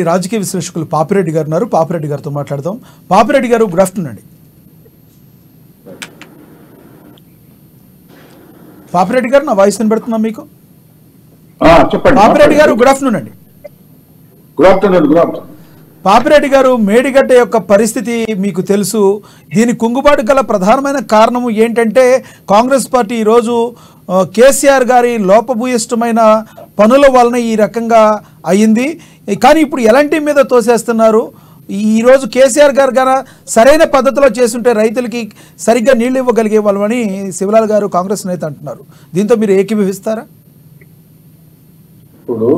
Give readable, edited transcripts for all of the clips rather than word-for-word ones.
రాజకీయ విశ్లేషకులు పాపిరెడ్డి గారు ఉన్నారు. పాపిరెడ్డి గారితో మాట్లాడదాం. పాపిరెడ్డి గారు, గుడ్ ఆఫ్టర్నూన్ అండి. పాపిరెడ్డి గారు, నా వాయిస్ వినబడుతుందా మీకు? చెప్పండి పాపిరెడ్డి గారు, గుడ్ ఆఫ్టర్నూన్ అండి. Good afternoon. పాపిరెడ్డి గారు, మేడిగడ్డ యొక్క పరిస్థితి మీకు తెలుసు. దీని కుంగుబాటు గల ప్రధానమైన కారణము ఏంటంటే కాంగ్రెస్ పార్టీ ఈరోజు కేసీఆర్ గారి లోపభూయిష్టమైన పనుల వలన ఈ రకంగా అయ్యింది. కానీ ఇప్పుడు ఎలాంటి మీద తోసేస్తున్నారు. ఈరోజు కేసీఆర్ గారు గాన సరైన పద్ధతిలో చేస్తుంటే రైతులకి సరిగ్గా నీళ్లు ఇవ్వగలిగే వాళ్ళని శివలాల్ గారు కాంగ్రెస్ నేత అంటున్నారు. దీంతో మీరు ఏకీభవిస్తారా? ఇప్పుడు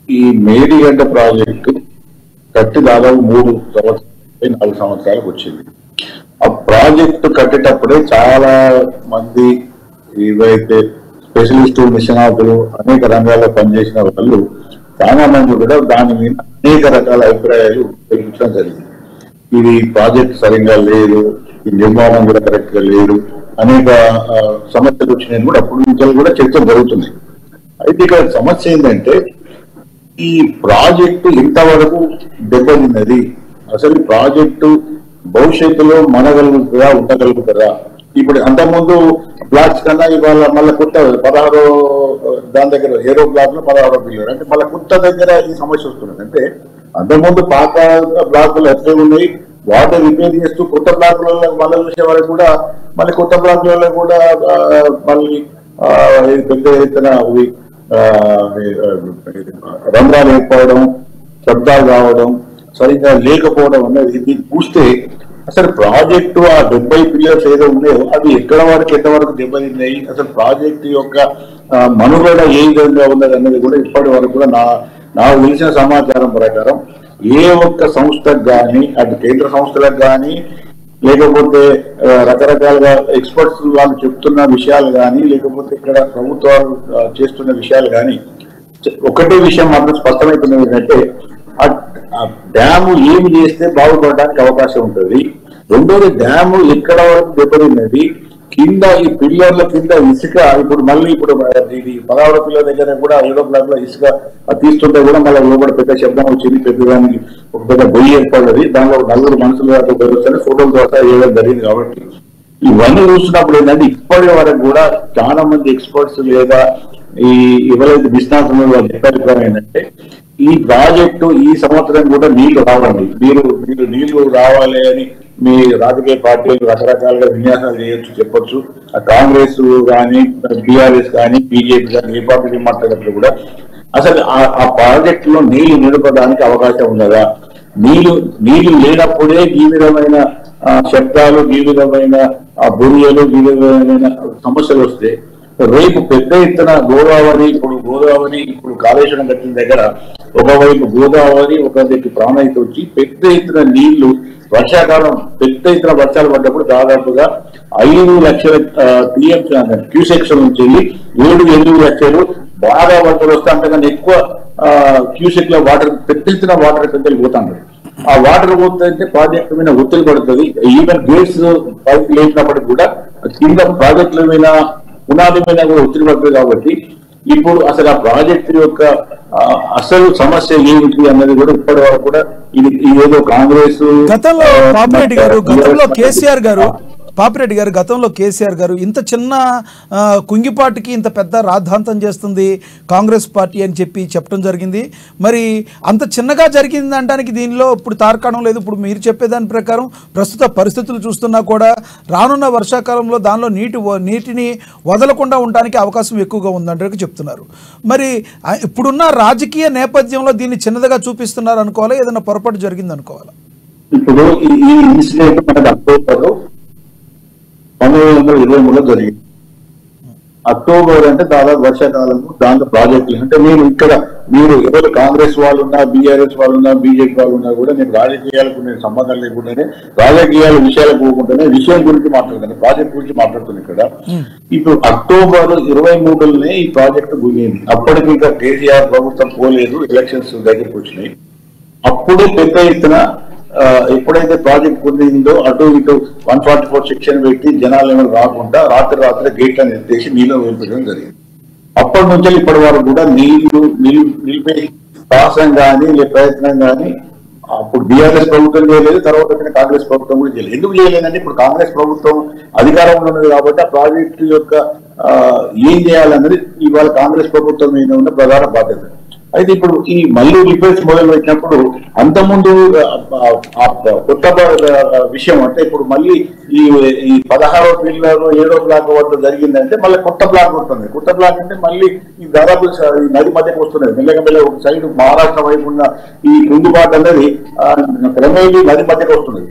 ఈ మేడిగడ్డ ప్రాజెక్టు కట్టి దాదాపు 4 సంవత్సరాలకు వచ్చింది. ఆ ప్రాజెక్టు కట్టేటప్పుడే చాలా మంది ఏవైతే స్పెషలిస్టు నిష్ణాతులు అనేక రంగాల్లో పనిచేసిన వాళ్ళు చాలా మంది కూడా దాని మీద అనేక రకాల అభిప్రాయాలు పెంచడం జరిగింది. ఇది ప్రాజెక్ట్ సరిగ్గా లేదు, ఈ నిర్మాణం కూడా కరెక్ట్ గా లేదు, అనేక సమస్యలు వచ్చినాయని కూడా అప్పుడు నుంచి కూడా చర్చ జరుగుతుంది. అయితే ఇక్కడ సమస్య ఏంటంటే ఈ ప్రాజెక్టు ఇంతవరకు దెబ్బతిన్నది. అసలు ప్రాజెక్టు భవిష్యత్తులో మనగలుగుతుందా, ఉండగలుగుతుందా? ఇప్పుడు అంతకుముందు బ్లాక్స్ కన్నా ఇవాళ మళ్ళీ కొత్త 16 దాని దగ్గర ఏరో బ్లాక్ లో 16 బిలియన్ అంటే మళ్ళీ కొత్త దగ్గర ఈ సమస్య వస్తున్నది. అంటే అంతకుముందు పాత బ్లాకులు ఎట్లా ఉన్నాయి వాటర్ రిపేర్ చేస్తూ కొత్త బ్లాకులలో మళ్ళీ చూసే వరకు కూడా మళ్ళీ కొత్త బ్లాకులలో కూడా మళ్ళీ పెద్ద ఎత్తున రంధ్రాలు ఏర్పడడం, శబ్దాలు రావడం, సరిగ్గా లేకపోవడం అనేది దీన్ని చూస్తే అసలు ప్రాజెక్టు ఆ 70 పిల్లర్స్ ఏదో ఉన్నాయో అవి ఎంతవరకు దెబ్బతిన్నాయి, అసలు ప్రాజెక్టు యొక్క మనుగడ ఏ విధంగా ఉన్నది అన్నది కూడా ఇప్పటి వరకు కూడా నాకు తెలిసిన సమాచారం ప్రకారం ఏ ఒక్క సంస్థకు కానీ అటు కేంద్ర సంస్థలకు కానీ లేకపోతే రకరకాలుగా ఎక్స్పర్ట్స్ వాళ్ళు చెప్తున్న విషయాలు కానీ లేకపోతే ఇక్కడ ప్రభుత్వాలు చేస్తున్న విషయాలు కానీ ఒకటే విషయం మాత్రం స్పష్టమైపోయింది ఏంటంటే ఆ డ్యాము ఏమి చేస్తే బాగుపడడానికి అవకాశం ఉంటుంది. రెండోది డ్యాము ఎక్కడ వరకు దెబ్బతిన్నది, కింద ఈ పిల్లర్ల కింద ఇసుక ఇప్పుడు ఇది 16 పిల్లల దగ్గర కూడా 7 బ్లాక్ లో ఇసుక తీస్తుంటే కూడా మళ్ళీ లోపల పెద్ద శబ్దం వచ్చింది, పెద్దదానికి ఒక పెద్ద బొయ్యి ఏర్పడ్డది. దానిలో 4 మనుషులు వస్తే ఫోటోలు ద్వారా వేయడం జరిగింది. కాబట్టి ఇవన్నీ చూస్తున్నప్పుడు ఏంటంటే ఇప్పటి వరకు కూడా చాలా మంది ఎక్స్పర్ట్స్ లేదా ఈ ఎవరైతే నిష్ణాతులు చెప్పే అభిప్రాయం ఏంటంటే ఈ ప్రాజెక్టు ఈ సంవత్సరం కూడా నీళ్లు రావాలి, మీరు నీళ్లు రావాలి అని మీ రాజకీయ పార్టీలు రకరకాలుగా విన్యాసాలు చేయొచ్చు, చెప్పొచ్చు. కాంగ్రెస్ కానీ టీఆర్ఎస్ కానీ బీజేపీ కానీ ఏ పార్టీ మాట్లాడినప్పుడు కూడా అసలు ఆ ప్రాజెక్టులో నీళ్లు నిలపడానికి అవకాశం ఉన్నదా? నీళ్లు లేనప్పుడే ఈ విధమైన శబ్దాలు, ఈ విధమైన బొరియలు, ఈ విధమైన సమస్యలు వస్తే రేపు పెద్ద ఎత్తున గోదావరి ఇప్పుడు కాళేశ్వరం కట్టిన దగ్గర ఒకవైపు గోదావరి ఒకవైపు ప్రాణహిత వచ్చి పెద్ద ఎత్తున నీళ్లు వర్షాకాలం పెద్ద ఎత్తున వర్షాలు పడ్డప్పుడు దాదాపుగా 5 లక్షల క్యూసెక్స్ నుంచి వెళ్ళి 7-8 లక్షలు బాగా వర్షాలు వస్తే అంతకన్నా ఎక్కువ క్యూసెక్ లో వాటర్ పెద్ద ఎత్తున వాటర్ పెద్దలు పోతాడు. ఆ వాటర్ పోతుంటే ప్రాజెక్టు మీద ఒత్తిడి పడుతుంది. ఈవెన్ గేట్స్ పైకి లేచినప్పటికి కూడా కింద ప్రాజెక్టుల మీద పునాది మీద కూడా ఒత్తిడి పడుతుంది. కాబట్టి ఇప్పుడు అసలు ఆ ప్రాజెక్టు యొక్క అసలు సమస్య ఏమిటి అన్నది కూడా ఇప్పటి వరకు కూడా ఇది ఏదో కాంగ్రెస్ గతంలో కేసీఆర్ గారు ఇంత చిన్న కుంగిపాటికి ఇంత పెద్ద రాద్ధాంతం చేస్తుంది కాంగ్రెస్ పార్టీ అని చెప్పడం జరిగింది. మరి అంత చిన్నగా జరిగింది అనడానికి దీనిలో ఇప్పుడు తార్కాణం లేదు. ఇప్పుడు మీరు చెప్పేదాని ప్రకారం ప్రస్తుత పరిస్థితులు చూస్తున్నా కూడా రానున్న వర్షాకాలంలో దానిలో నీటిని వదలకుండా ఉండడానికి అవకాశం ఎక్కువగా ఉందంటే చెప్తున్నారు. మరి ఇప్పుడున్న రాజకీయ నేపథ్యంలో దీన్ని చిన్నదిగా చూపిస్తున్నారు అనుకోవాలా, ఏదైనా పొరపాటు జరిగింది అనుకోవాలా? ఇప్పుడు ఈ ఇన్సిడెంట్ మనకు అక్టోబర్ 1923లో జరిగింది. అక్టోబర్ అంటే దాదాపు వర్షాకాలము. దాంట్లో ప్రాజెక్టులు అంటే మీరు ఎవరు కాంగ్రెస్ వాళ్ళు ఉన్నా, బీఆర్ఎస్ వాళ్ళు ఉన్నా, బీజేపీ వాళ్ళు ఉన్నా కూడా నేను రాజకీయాలకు నేను సంబంధం లేకుండానే రాజకీయాల విషయాలకు పోకుండానే విషయం గురించి మాట్లాడుతాను, ప్రాజెక్ట్ గురించి మాట్లాడుతున్నాను. ఇక్కడ ఇప్పుడు అక్టోబర్ 23లోనే ఈ ప్రాజెక్టు గురింది. అప్పటికి ఇంకా కేసీఆర్ ప్రభుత్వం పోలేదు, ఎలక్షన్స్ దగ్గరికి వచ్చినాయి. అప్పుడే పెద్ద ఎత్తున ఎప్పుడైతే ప్రాజెక్ట్ కుదిరిందో అటు ఇటు 144 సెక్షన్ పెట్టి జనాలు రాకుండా రాత్రి గేట్లను ఎత్తేసి నీళ్ళు వదిలిపెట్టడం జరిగింది. అప్పటి నుంచి ఇప్పటి వరకు కూడా నీళ్లు నిలిపే సాహసం కానీ ప్రయత్నం కానీ అప్పుడు బీఆర్ఎస్ ప్రభుత్వం చేయలేదు, తర్వాత కాంగ్రెస్ ప్రభుత్వం కూడా చేయలేదు. ఎందుకు చేయలేదంటే ఇప్పుడు కాంగ్రెస్ ప్రభుత్వం అధికారంలో ఉన్నది కాబట్టి ఆ ప్రాజెక్టు యొక్క ఏం చేయాలన్నది ఇవాళ కాంగ్రెస్ ప్రభుత్వం మీద ఉన్న ప్రధాన బాధ్యత. అయితే ఇప్పుడు ఈ మళ్ళీ రిపేర్స్ మొదలు పెట్టినప్పుడు అంతకుముందు కొత్త విషయం అంటే ఇప్పుడు మళ్ళీ ఈ 16వ పిల్లర్ 7వ బ్లాక్ వద్ద జరిగిందంటే మళ్ళీ కొత్త బ్లాక్ వస్తుంది. కొత్త బ్లాక్ అంటే మళ్ళీ ఈ దాదాపు నది మధ్యకు వస్తున్నది. మెల్లగా ఒక సైడ్ మహారాష్ట్ర వైపు ఉన్న ఈ కుంగుబాటు అనేది క్రమేణీ నది మధ్యకు వస్తుంది.